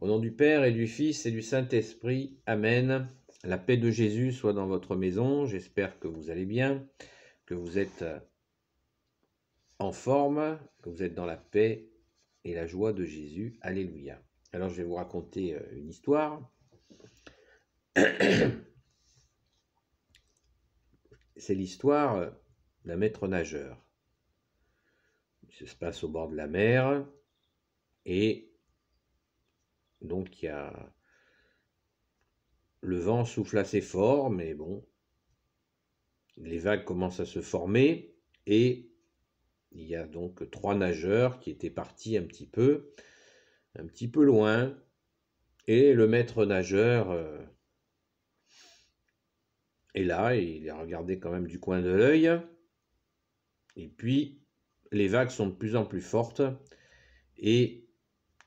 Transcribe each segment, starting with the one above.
Au nom du Père et du Fils et du Saint-Esprit, Amen. La paix de Jésus soit dans votre maison. J'espère que vous allez bien, que vous êtes en forme, que vous êtes dans la paix et la joie de Jésus. Alléluia. Alors je vais vous raconter une histoire. C'est l'histoire d'un maître nageur. Ça se passe au bord de la mer et donc le vent souffle assez fort, mais bon, les vagues commencent à se former et il y a donc 3 nageurs qui étaient partis un petit peu loin, et le maître nageur est là, et il les regardait quand même du coin de l'œil, et puis les vagues sont de plus en plus fortes, et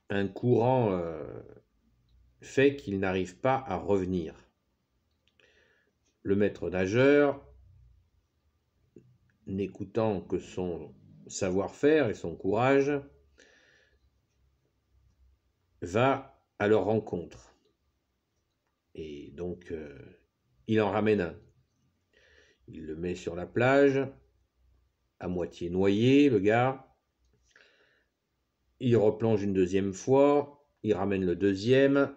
un courant fait qu'il n'arrive pas à revenir. Le maître nageur, n'écoutant que son savoir-faire et son courage, va à leur rencontre. Et donc, il en ramène un. Il le met sur la plage, à moitié noyé, le gars. Il replonge une deuxième fois, il ramène le deuxième,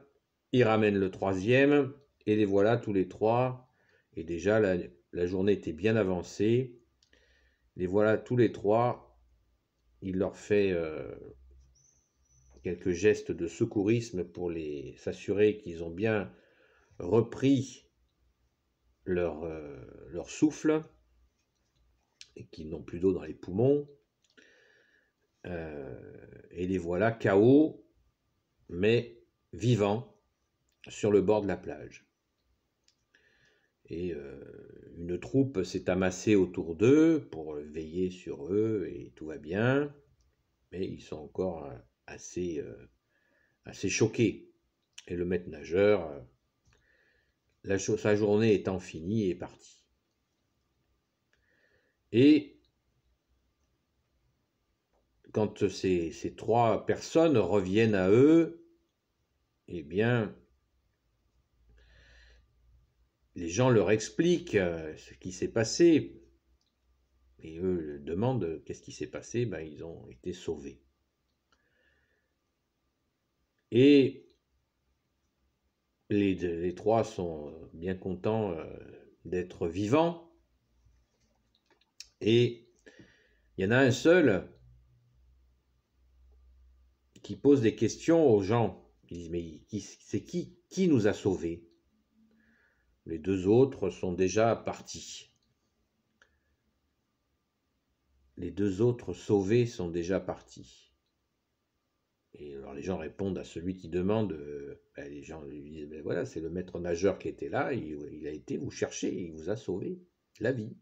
il ramène le troisième, et les voilà tous les 3. Et déjà, la journée était bien avancée. Les voilà tous les 3. Il leur fait quelques gestes de secourisme pour s'assurer qu'ils ont bien repris leur souffle et qu'ils n'ont plus d'eau dans les poumons. Et les voilà KO, mais vivants, sur le bord de la plage. Et une troupe s'est amassée autour d'eux pour veiller sur eux, et tout va bien, mais ils sont encore assez choqués. Et le maître nageur, sa journée étant finie, est parti. Et quand ces 3 personnes reviennent à eux, eh bien, les gens leur expliquent ce qui s'est passé. Et eux demandent qu'est-ce qui s'est passé. Ben, ils ont été sauvés. Et les 3 sont bien contents d'être vivants. Et il y en a un seul qui pose des questions aux gens. Ils disent, mais c'est qui nous a sauvés? Les 2 autres sont déjà partis. Les 2 autres sauvés sont déjà partis. Et alors les gens répondent à celui qui demande, les gens lui disent, ben voilà, c'est le maître nageur qui était là, il a été vous chercher, il vous a sauvé la vie.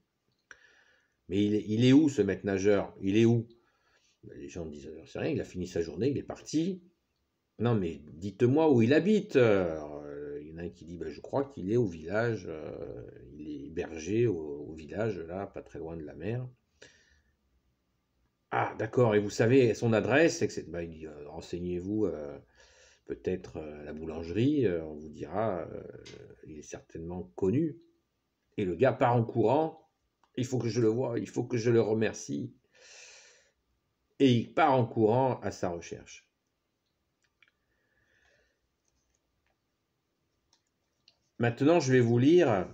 Mais il est où ce maître nageur? Il est où? Les gens disent, c'est rien, il a fini sa journée, il est parti. Non, mais dites-moi où il habite. Alors, il y en a un qui dit, je crois qu'il est au village, il est hébergé au village, là, pas très loin de la mer. Ah, d'accord, et vous savez son adresse, etc. Il dit, renseignez-vous peut-être à la boulangerie, on vous dira, il est certainement connu. Et le gars part en courant, il faut que je le voie, il faut que je le remercie. Et il part en courant à sa recherche. Maintenant, je vais vous lire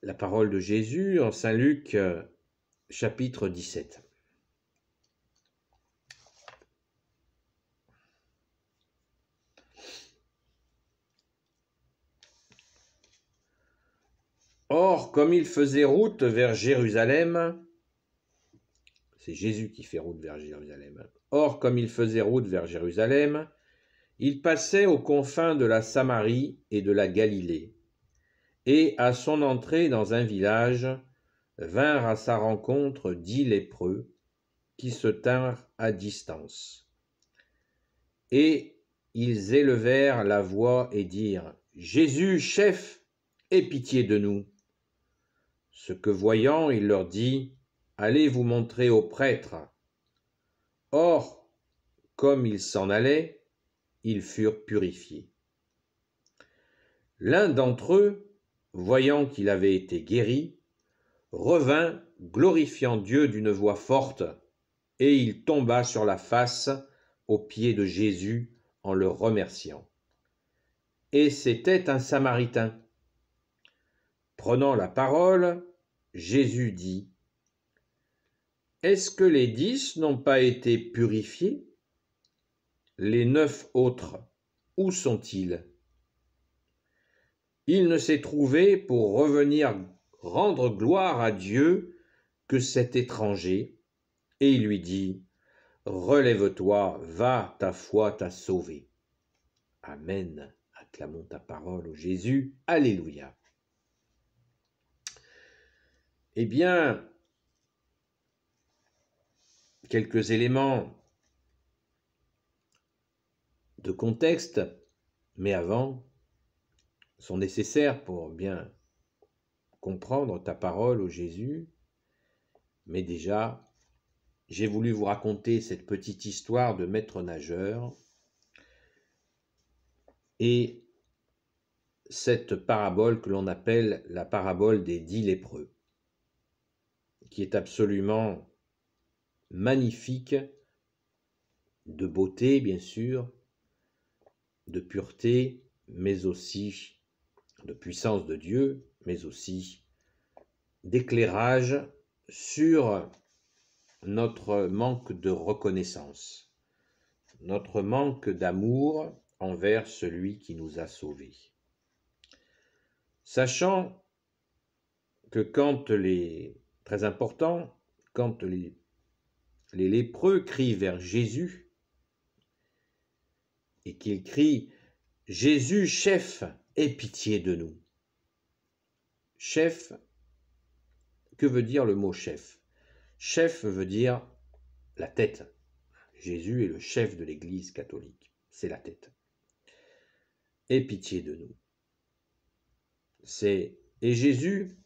la parole de Jésus en Saint Luc, chapitre 17. Or, comme il faisait route vers Jérusalem, c'est Jésus qui fait route vers Jérusalem. Or, comme il faisait route vers Jérusalem, il passait aux confins de la Samarie et de la Galilée. Et à son entrée dans un village, vinrent à sa rencontre 10 lépreux qui se tinrent à distance. Et ils élevèrent la voix et dirent, « Jésus, chef, aie pitié de nous. » Ce que voyant, il leur dit, « Allez vous montrer aux prêtres. » Or, comme ils s'en allaient, ils furent purifiés. L'un d'entre eux, voyant qu'il avait été guéri, revint, glorifiant Dieu d'une voix forte, et il tomba sur la face aux pieds de Jésus en le remerciant. Et c'était un Samaritain. Prenant la parole, Jésus dit : « Est-ce que les 10 n'ont pas été purifiés ? Les 9 autres, où sont-ils ? Il ne s'est trouvé pour revenir rendre gloire à Dieu que cet étranger, et il lui dit : Relève-toi, va, ta foi t'a sauvé. Amen. Acclamons ta parole, ô Jésus. Alléluia. Eh bien, quelques éléments de contexte, mais avant, sont nécessaires pour bien comprendre ta parole, ô Jésus. Mais déjà, j'ai voulu vous raconter cette petite histoire de maître nageur et cette parabole que l'on appelle la parabole des 10 lépreux, qui est absolument magnifique, de beauté bien sûr, de pureté, mais aussi de puissance de Dieu, mais aussi d'éclairage sur notre manque de reconnaissance, notre manque d'amour envers celui qui nous a sauvés. Sachant que très important, quand les lépreux crient vers Jésus et qu'ils crient « Jésus, chef, aie pitié de nous ». Chef, que veut dire le mot chef ? Chef veut dire la tête. Jésus est le chef de l'Église catholique, c'est la tête. Aie pitié de nous. Et Jésus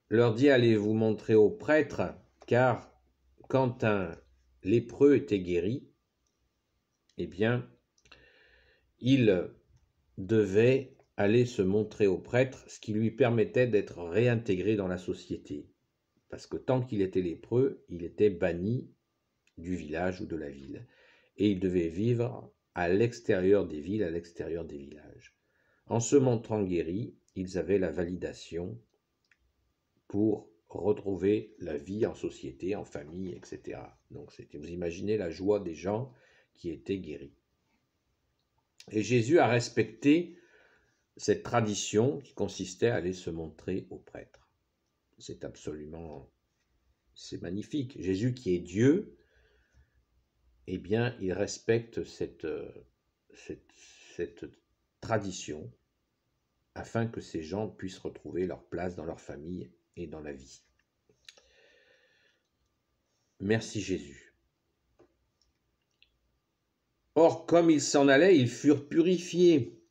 leur dit : allez vous montrer aux prêtres, car quand un lépreux était guéri, eh bien, il devait aller se montrer aux prêtres, ce qui lui permettait d'être réintégré dans la société. Parce que tant qu'il était lépreux, il était banni du village ou de la ville. Et il devait vivre à l'extérieur des villes, à l'extérieur des villages. En se montrant guéri, ils avaient la validation pour retrouver la vie en société, en famille, etc. Donc vous imaginez la joie des gens qui étaient guéris. Et Jésus a respecté cette tradition qui consistait à aller se montrer aux prêtres. C'est magnifique. Jésus qui est Dieu, eh bien, il respecte cette tradition afin que ces gens puissent retrouver leur place dans leur famille et dans la vie. Merci Jésus. Or, comme ils s'en allaient, ils furent purifiés.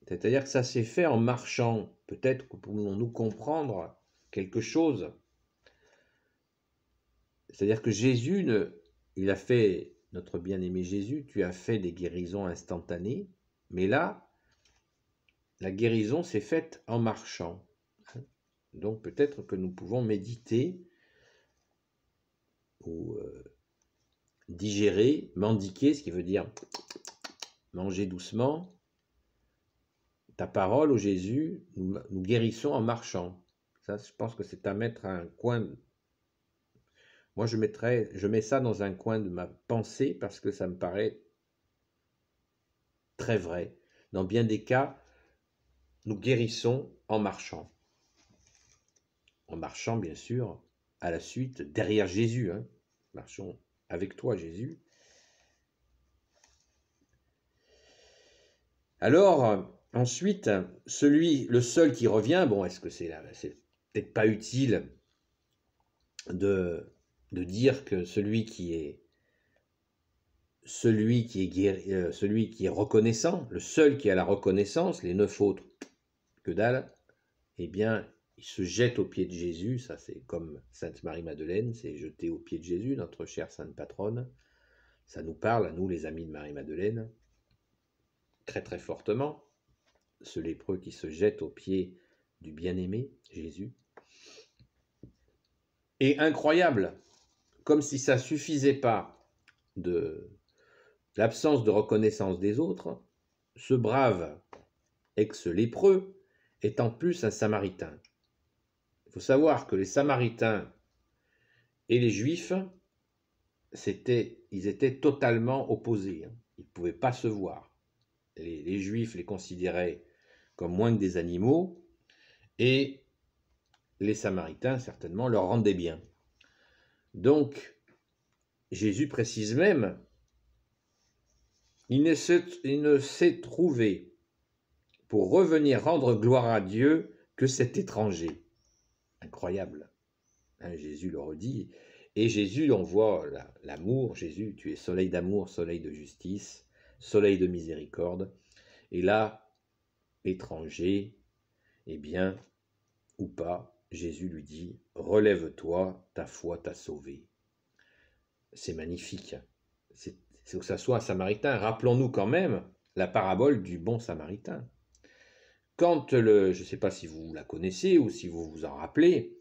C'est-à-dire que ça s'est fait en marchant. Peut-être que pouvons-nous comprendre quelque chose. C'est-à-dire que Jésus, il a fait, notre bien-aimé Jésus, tu as fait des guérisons instantanées, mais là, la guérison s'est faite en marchant. Donc peut-être que nous pouvons méditer ou digérer, mendiquer, ce qui veut dire manger doucement. Ta parole, ô Jésus, nous guérissons en marchant. Ça, je pense que c'est à mettre à un coin. Moi, je mets ça dans un coin de ma pensée parce que ça me paraît très vrai. Dans bien des cas, nous guérissons en marchant. En marchant, bien sûr, à la suite, derrière Jésus. Marchons avec toi, Jésus. Alors, ensuite, le seul qui revient, bon, est-ce que c'est peut-être pas utile de dire que celui qui est guéri, celui qui est reconnaissant, le seul qui a la reconnaissance, les 9 autres, que dalle, eh bien, il se jette aux pieds de Jésus. Ça, c'est comme Sainte Marie-Madeleine, c'est jeter aux pieds de Jésus, notre chère Sainte Patronne. Ça nous parle, à nous, les amis de Marie-Madeleine. très très fortement, ce lépreux qui se jette aux pieds du bien-aimé, Jésus. Et incroyable, comme si ça ne suffisait pas de l'absence de reconnaissance des autres, ce brave ex-lépreux est en plus un Samaritain. Il faut savoir que les Samaritains et les Juifs, ils étaient totalement opposés. Ils ne pouvaient pas se voir. Les Juifs les considéraient comme moins que des animaux, et les Samaritains, certainement, leur rendaient bien. Donc, Jésus précise même, il ne s'est trouvé pour revenir rendre gloire à Dieu que cet étranger. Incroyable. Hein, Jésus le redit. Et Jésus, on voit l'amour. Jésus, tu es soleil d'amour, soleil de justice, soleil de miséricorde. Et là, étranger, eh bien, ou pas, Jésus lui dit, relève-toi, ta foi t'a sauvé. C'est magnifique. C'est que ça soit un Samaritain. Rappelons-nous quand même la parabole du bon Samaritain. Quand je ne sais pas si vous la connaissez ou si vous vous en rappelez,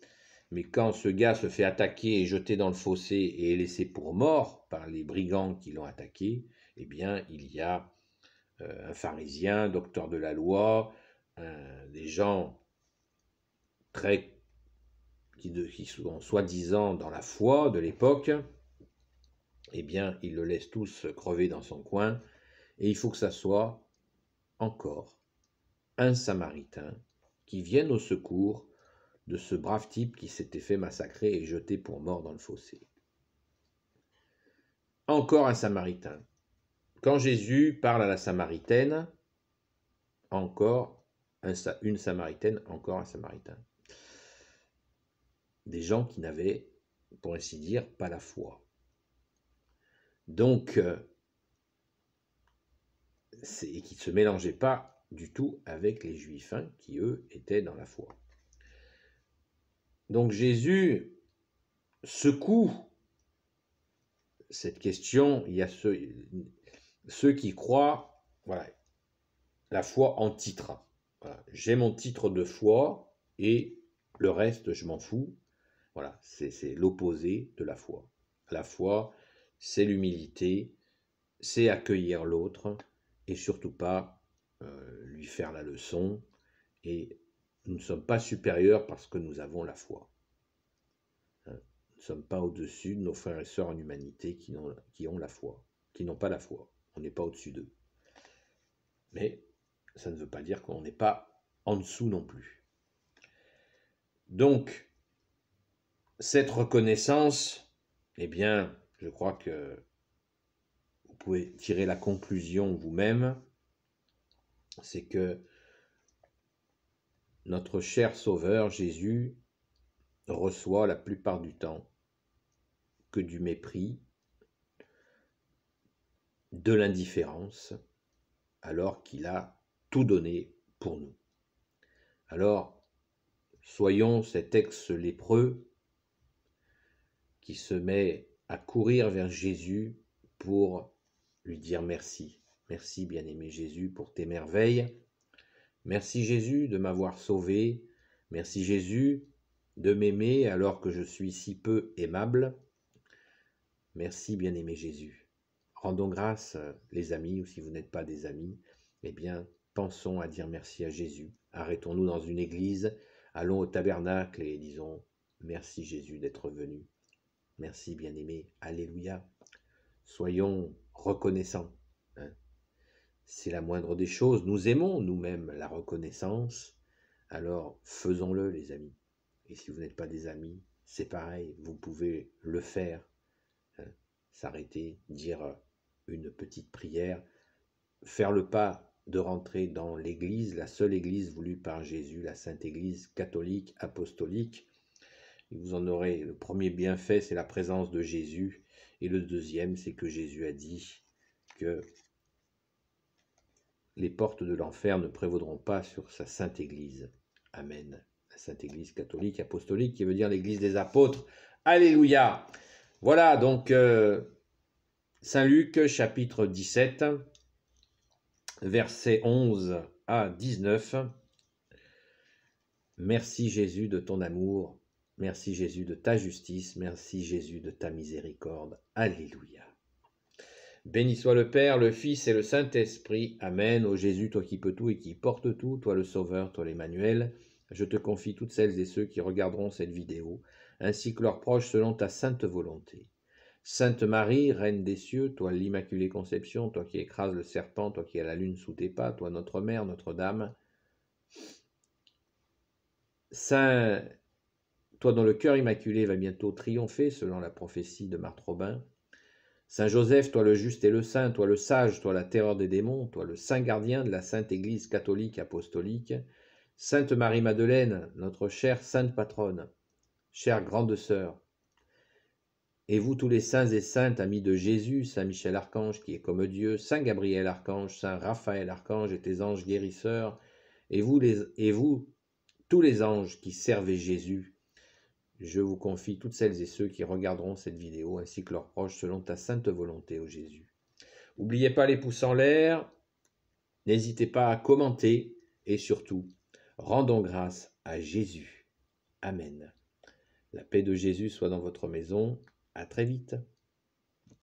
mais quand ce gars se fait attaquer et jeter dans le fossé et est laissé pour mort par les brigands qui l'ont attaqué, eh bien, il y a un pharisien, docteur de la loi, des gens qui sont soi-disant dans la foi de l'époque, eh bien, ils le laissent tous crever dans son coin, et il faut que ça soit encore un Samaritain qui vienne au secours de ce brave type qui s'était fait massacrer et jeter pour mort dans le fossé. Encore un Samaritain. Quand Jésus parle à la Samaritaine, encore une Samaritaine, encore un Samaritain. Des gens qui n'avaient, pour ainsi dire, pas la foi. Donc, et qui ne se mélangeaient pas du tout avec les Juifs, hein, qui eux étaient dans la foi. Donc Jésus secoue cette question. Il y a ceux qui croient, voilà, la foi en titre. Voilà, j'ai mon titre de foi et le reste, je m'en fous. Voilà, c'est l'opposé de la foi. La foi, c'est l'humilité, c'est accueillir l'autre et surtout pas lui faire la leçon. Et nous ne sommes pas supérieurs parce que nous avons la foi. Nous ne sommes pas au-dessus de nos frères et sœurs en humanité qui ont la foi, qui n'ont pas la foi. On n'est pas au-dessus d'eux. Mais ça ne veut pas dire qu'on n'est pas en dessous non plus. Donc, cette reconnaissance, eh bien, je crois que vous pouvez tirer la conclusion vous-même, c'est que notre cher Sauveur Jésus reçoit la plupart du temps que du mépris, de l'indifférence, alors qu'il a tout donné pour nous. Alors, soyons cet ex-lépreux qui se met à courir vers Jésus pour lui dire merci. Merci, bien-aimé Jésus, pour tes merveilles. Merci, Jésus, de m'avoir sauvé. Merci, Jésus, de m'aimer alors que je suis si peu aimable. Merci, bien-aimé Jésus. Rendons grâce, les amis, ou si vous n'êtes pas des amis, eh bien, pensons à dire merci à Jésus. Arrêtons-nous dans une église, allons au tabernacle et disons merci Jésus d'être venu. Merci bien-aimé, alléluia. Soyons reconnaissants. Hein. C'est la moindre des choses. Nous aimons nous-mêmes la reconnaissance, alors faisons-le les amis. Et si vous n'êtes pas des amis, c'est pareil, vous pouvez le faire. Hein. S'arrêter, dire une petite prière, faire le pas de rentrer dans l'église, la seule église voulue par Jésus, la Sainte Église catholique, apostolique. Et vous en aurez, le premier bienfait, c'est la présence de Jésus. Et le deuxième, c'est que Jésus a dit que les portes de l'enfer ne prévaudront pas sur sa Sainte Église. Amen. La Sainte Église catholique, apostolique, qui veut dire l'Église des apôtres. Alléluia. Voilà, donc, Saint Luc, chapitre 17. versets 11 à 19. Merci Jésus de ton amour, merci Jésus de ta justice, merci Jésus de ta miséricorde. Alléluia. Béni soit le Père, le Fils et le Saint-Esprit. Amen. Ô Jésus, toi qui peux tout et qui portes tout, toi le Sauveur, toi l'Emmanuel, je te confie toutes celles et ceux qui regarderont cette vidéo, ainsi que leurs proches selon ta sainte volonté. Sainte Marie, Reine des cieux, toi l'Immaculée Conception, toi qui écrases le serpent, toi qui as la lune sous tes pas, toi notre Mère, Notre-Dame, Saint, toi dont le cœur immaculé va bientôt triompher selon la prophétie de Marthe Robin, Saint Joseph, toi le juste et le saint, toi le sage, toi la terreur des démons, toi le saint gardien de la Sainte Église catholique apostolique, Sainte Marie-Madeleine, notre chère sainte patronne, chère grande sœur, et vous tous les saints et saintes amis de Jésus, Saint Michel Archange qui est comme Dieu, Saint Gabriel Archange, Saint Raphaël Archange et tes anges guérisseurs, et vous tous les anges qui servez Jésus, je vous confie toutes celles et ceux qui regarderont cette vidéo, ainsi que leurs proches, selon ta sainte volonté, ô Jésus. N'oubliez pas les pouces en l'air, n'hésitez pas à commenter, et surtout, rendons grâce à Jésus. Amen. La paix de Jésus soit dans votre maison. À très vite.